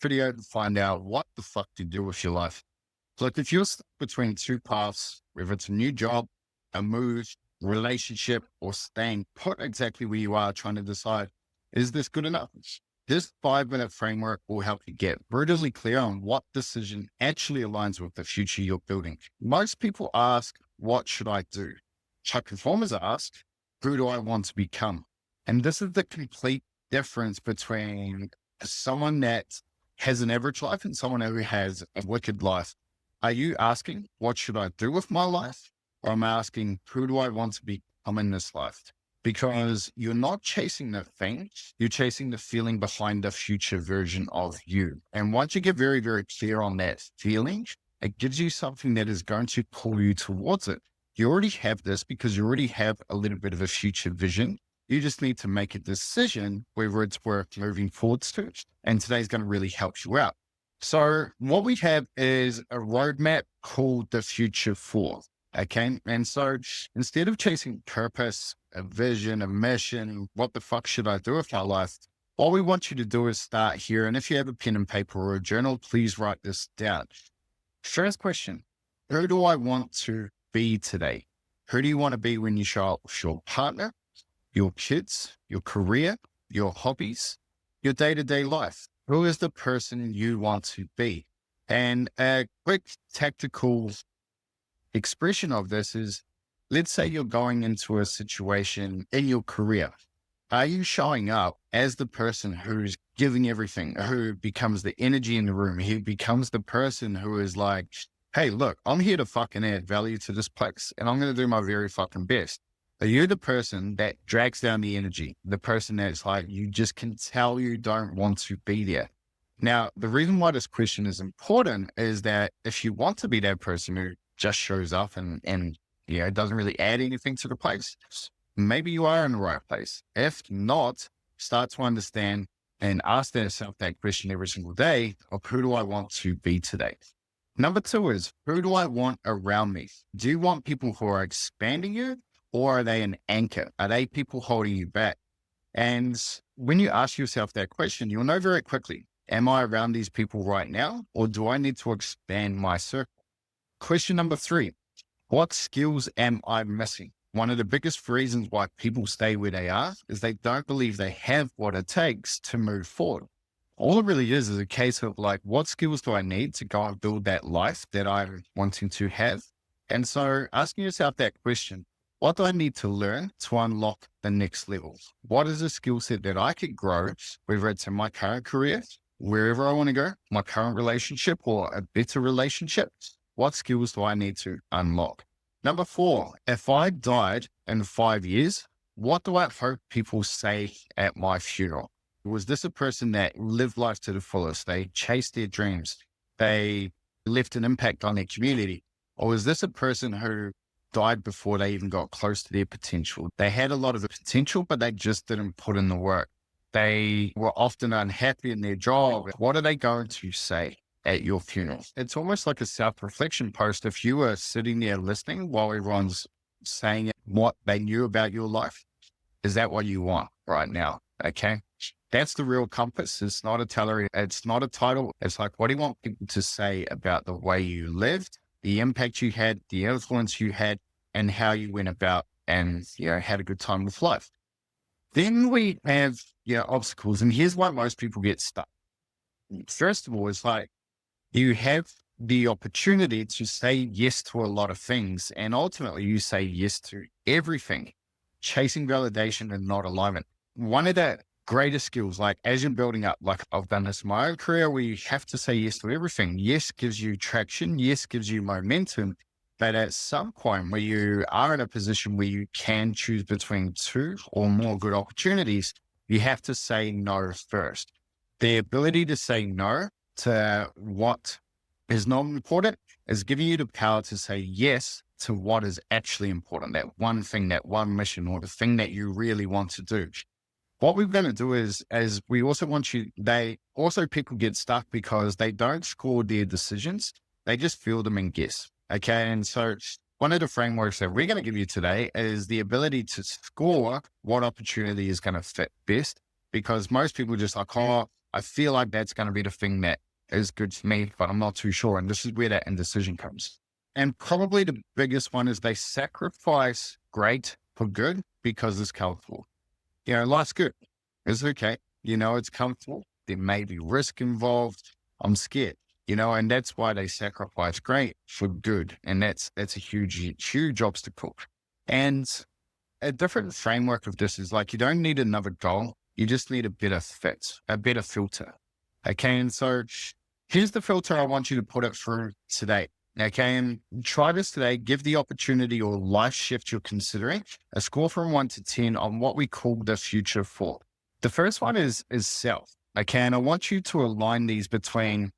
video to find out what the fuck to do with your life. So like if you're stuck between two paths, whether it's a new job, a move, relationship, or staying put exactly where you are trying to decide, is this good enough? This 5-minute framework will help you get brutally clear on what decision actually aligns with the future you're building. Most people ask, what should I do? High performers ask, who do I want to become? And this is the complete difference between someone that has an average life and someone who has a wicked life. Are you asking, what should I do with my life? Or am I asking, who do I want to become in this life? Because you're not chasing the thing, you're chasing the feeling behind the future version of you. And once you get very, very clear on that feeling, it gives you something that is going to pull you towards it. You already have this because you already have a little bit of a future vision. You just need to make a decision whether it's worth moving forwards to. And today's going to really help you out. So what we have is a roadmap called the Future 4. Okay. And so instead of chasing purpose, a vision, a mission, what the fuck should I do with my life? All we want you to do is start here. And if you have a pen and paper or a journal, please write this down. First question, who do I want to be today? Who do you want to be when you show up with your partner, your kids, your career, your hobbies, your day-to-day life? Who is the person you want to be? And a quick tactical expression of this is, let's say you're going into a situation in your career. Are you showing up as the person who's giving everything, who becomes the energy in the room? Who becomes the person who is like, hey, look, I'm here to fucking add value to this place and I'm going to do my very fucking best. Are you the person that drags down the energy? The person that's like, you just can tell you don't want to be there. Now, the reason why this question is important is that if you want to be that person who just shows up and it doesn't really add anything to the place, maybe you are in the right place. If not, start to understand and ask yourself that question every single day of who do I want to be today? Number 2 is, who do I want around me? Do you want people who are expanding you, or are they an anchor? Are they people holding you back? And when you ask yourself that question, you'll know very quickly, am I around these people right now, or do I need to expand my circle? Question number 3, what skills am I missing? One of the biggest reasons why people stay where they are is they don't believe they have what it takes to move forward. All it really is a case of like, what skills do I need to go and build that life that I'm wanting to have? And so asking yourself that question, what do I need to learn to unlock the next level? What is a skill set that I could grow, whether it's in my current career, wherever I want to go, my current relationship or a better relationship? What skills do I need to unlock? Number 4, if I died in 5 years, what do I hope people say at my funeral? Was this a person that lived life to the fullest? They chased their dreams. They left an impact on their community. Or was this a person who died before they even got close to their potential? They had a lot of potential, but they just didn't put in the work. They were often unhappy in their job. What are they going to say at your funeral? It's almost like a self-reflection post. If you were sitting there listening while everyone's saying what they knew about your life, is that what you want right now? Okay. That's the real compass. It's not a tally. It's not a title. It's like, what do you want people to say about the way you lived, the impact you had, the influence you had, and how you went about and, had a good time with life. Then we have, obstacles. And here's why most people get stuck. First of all, it's like you have the opportunity to say yes to a lot of things. And ultimately you say yes to everything, chasing validation and not alignment. One of the greatest skills, like as you're building up, like I've done this in my own career, where you have to say yes to everything. Yes gives you traction. Yes gives you momentum. But at some point where you are in a position where you can choose between 2 or more good opportunities, you have to say no first. The ability to say no to what is not important is giving you the power to say yes to what is actually important, that one thing, that one mission, or the thing that you really want to do. What we're going to do is we also want you, people get stuck because they don't score their decisions. They just feel them and guess. Okay. And so one of the frameworks that we're going to give you today is the ability to score what opportunity is going to fit best, because most people just like, oh, I feel like that's going to be the thing that is good for me, but I'm not too sure. And this is where that indecision comes. And probably the biggest one is they sacrifice great for good because it's comfortable. Life's good. It's okay. It's comfortable. There may be risk involved. I'm scared, and that's why they sacrifice great for good. And that's a huge obstacle. And a different framework of this is like, you don't need another goal. You just need a better fit, a better filter. Okay. And so here's the filter I want you to put it through today. Okay. And try this today. Give the opportunity or life shift you're considering a score from 1 to 10 on what we call the future for. The first one is self. Okay. And I want you to align these between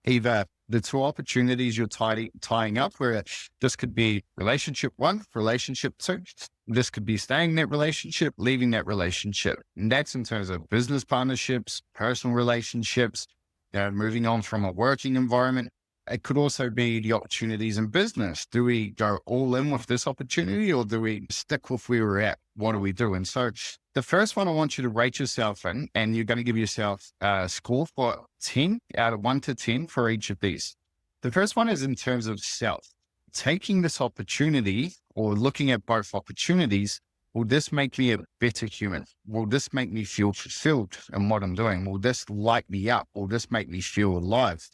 either the two opportunities you're tying up, where this could be relationship 1, relationship 2. This could be staying in that relationship, leaving that relationship. And that's in terms of business partnerships, personal relationships, moving on from a working environment. It could also be the opportunities in business. Do we go all in with this opportunity, or do we stick with where we're at? What do we do? And so the first one I want you to rate yourself in, and you're going to give yourself a score for 10 out of 1 to 10 for each of these. The first one is in terms of self. Taking this opportunity or looking at both opportunities, will this make me a better human? Will this make me feel fulfilled in what I'm doing? Will this light me up? Will this make me feel alive?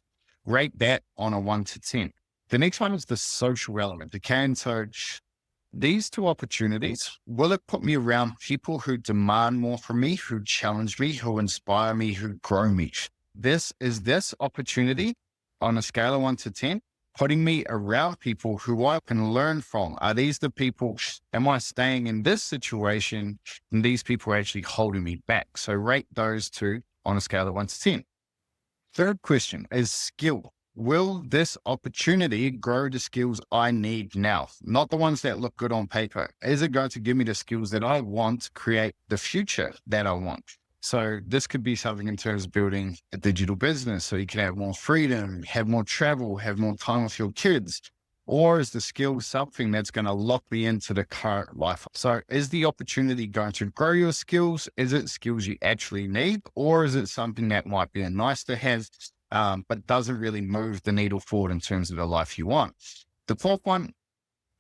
Rate that on a 1 to 10. The next one is the social element. Okay. And so these two opportunities, will it put me around people who demand more from me, who challenge me, who inspire me, who grow me? This opportunity on a scale of 1 to 10, putting me around people who I can learn from. Are these the people, am I staying in this situation and these people are actually holding me back? So rate those two on a scale of 1 to 10. Third question is skill. Will this opportunity grow the skills I need now? Not the ones that look good on paper. Is it going to give me the skills that I want to create the future that I want? So this could be something in terms of building a digital business so you can have more freedom, have more travel, have more time with your kids. Or is the skill something that's going to lock me into the current life? So is the opportunity going to grow your skills? Is it skills you actually need? Or is it something that might be a nice to have, but doesn't really move the needle forward in terms of the life you want? The fourth one,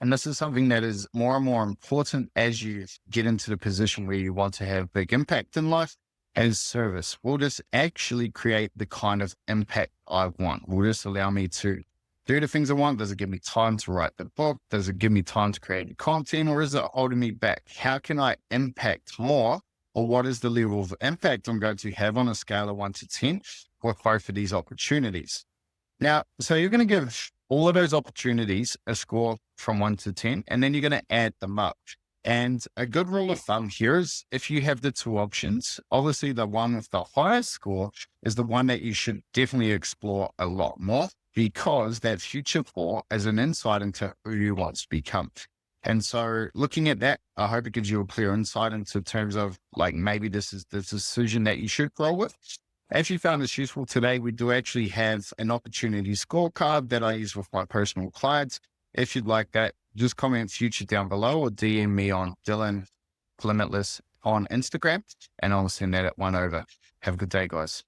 and this is something that is more and more important as you get into the position where you want to have big impact in life, is service. Will this actually create the kind of impact I want? Will this allow me to do the things I want? Does it give me time to write the book? Does it give me time to create the content, or is it holding me back? How can I impact more, or what is the level of impact I'm going to have on a scale of 1 to 10 with both of these opportunities? Now, so you're going to give all of those opportunities a score from 1 to 10, and then you're going to add them up. And a good rule of thumb here is if you have the two options, obviously the one with the highest score is the one that you should definitely explore a lot more, because that future for is an insight into who you want to become. And so looking at that, I hope it gives you a clear insight into terms of like, maybe this is the decision that you should roll with. If you found this useful today, we do actually have an opportunity scorecard that I use with my personal clients. If you'd like that, just comment future down below or DM me on Dylan Limitless on Instagram, and I'll send that one over. Have a good day, guys.